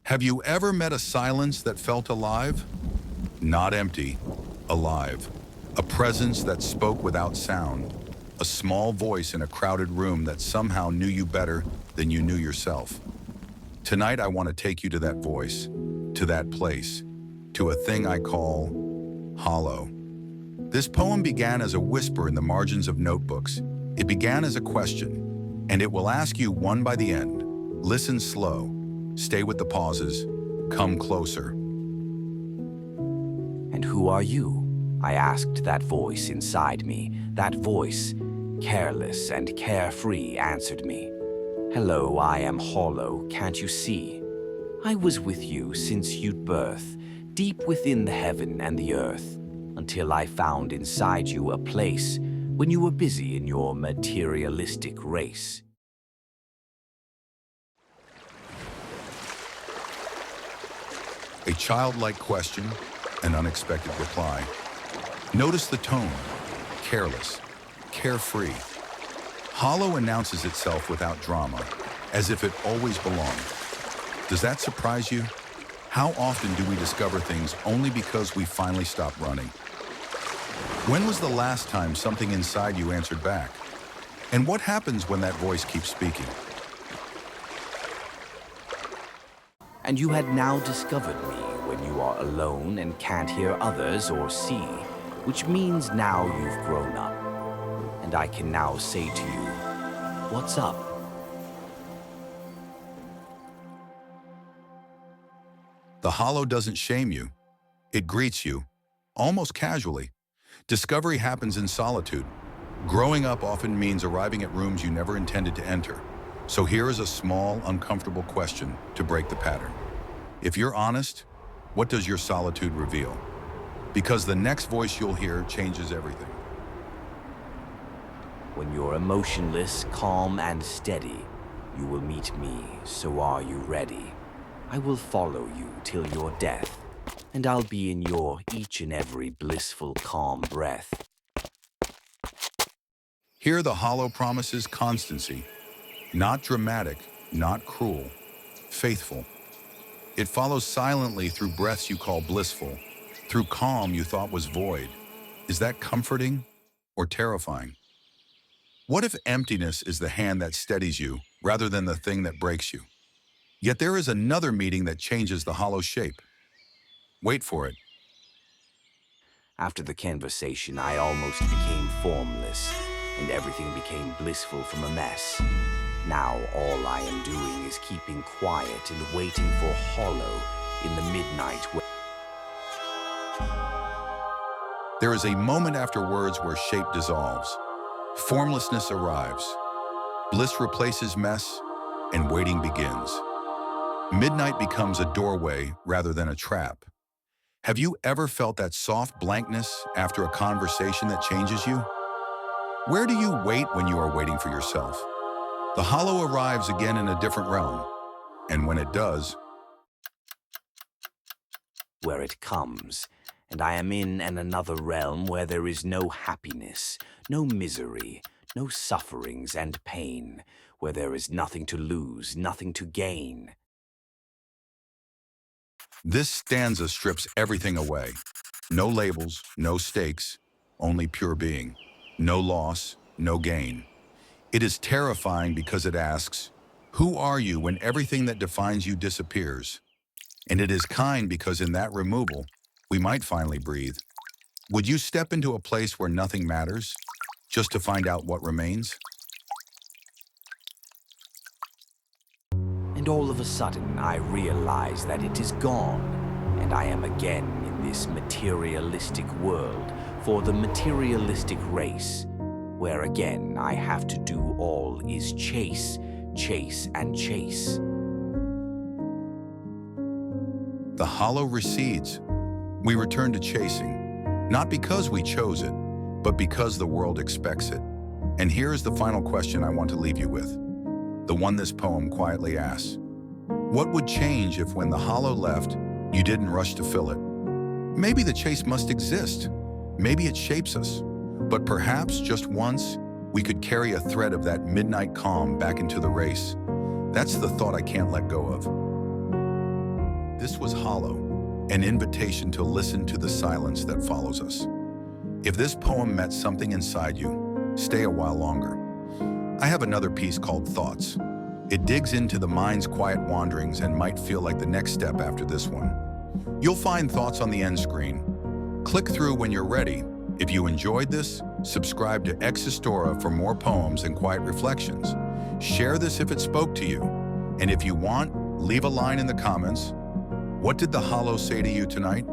Have you ever met a silence that felt alive? Not empty, alive. A presence that spoke without sound. A small voice in a crowded room that somehow knew you better than you knew yourself. Tonight I want to take you to that voice, to that place, to a thing I call hollow. This poem began as a whisper in the margins of notebooks. It began as a question, and it will ask you one by the end. Listen slow, stay with the pauses, come closer. And who are you? I asked that voice inside me. That voice, careless and carefree, answered me. Hello, I am hollow, can't you see? I was with you since you'd birth, deep within the heaven and the earth, until I found inside you a place when you were busy in your materialistic race. A childlike question, an unexpected reply. Notice the tone, careless, carefree. Hollow announces itself without drama, as if it always belonged. Does that surprise you? How often do we discover things only because we finally stop running? When was the last time something inside you answered back? And what happens when that voice keeps speaking? And you had now discovered me when you are alone and can't hear others or see, which means now you've grown up. And I can now say to you, what's up? The hollow doesn't shame you. It greets you, almost casually. Discovery happens in solitude. Growing up often means arriving at rooms you never intended to enter. So here is a small, uncomfortable question to break the pattern. If you're honest, what does your solitude reveal? Because the next voice you'll hear changes everything. When you're emotionless, calm, and steady, you will meet me, so are you ready? I will follow you till your death, and I'll be in your each and every blissful, calm breath. Here the hollow promises constancy. Not dramatic, not cruel, faithful. It follows silently through breaths you call blissful, through calm you thought was void. Is that comforting or terrifying? What if emptiness is the hand that steadies you rather than the thing that breaks you? Yet there is another meeting that changes the hollow shape. Wait for it. After the conversation, I almost became formless, and everything became blissful from a mess. Now all I am doing is keeping quiet and waiting for hollow in the midnight. There is a moment after words where shape dissolves. Formlessness arrives. Bliss replaces mess, and waiting begins. Midnight becomes a doorway rather than a trap. Have you ever felt that soft blankness after a conversation that changes you? Where do you wait when you are waiting for yourself? The hollow arrives again in a different realm, and when it does, where it comes, and I am in another realm where there is no happiness, no misery, no sufferings and pain, where there is nothing to lose, nothing to gain. This stanza strips everything away. No labels, no stakes, only pure being. No loss, no gain. It is terrifying because it asks, who are you when everything that defines you disappears? And it is kind because in that removal, we might finally breathe. Would you step into a place where nothing matters, just to find out what remains? And all of a sudden, I realize that it is gone, and I am again in this materialistic world for the materialistic race, where again I have to do all is chase, chase, and chase. The hollow recedes. We return to chasing, not because we chose it, but because the world expects it. And here is the final question I want to leave you with, the one this poem quietly asks. What would change if when the hollow left, you didn't rush to fill it? Maybe the chase must exist. Maybe it shapes us. But perhaps just once, we could carry a thread of that midnight calm back into the race. That's the thought I can't let go of. This was hollow, an invitation to listen to the silence that follows us. If this poem met something inside you, stay a while longer. I have another piece called Thoughts. It digs into the mind's quiet wanderings and might feel like the next step after this one. You'll find Thoughts on the end screen. Click through when you're ready. If you enjoyed this, subscribe to Existora for more poems and quiet reflections. Share this if it spoke to you. And if you want, leave a line in the comments. What did the hollow say to you tonight?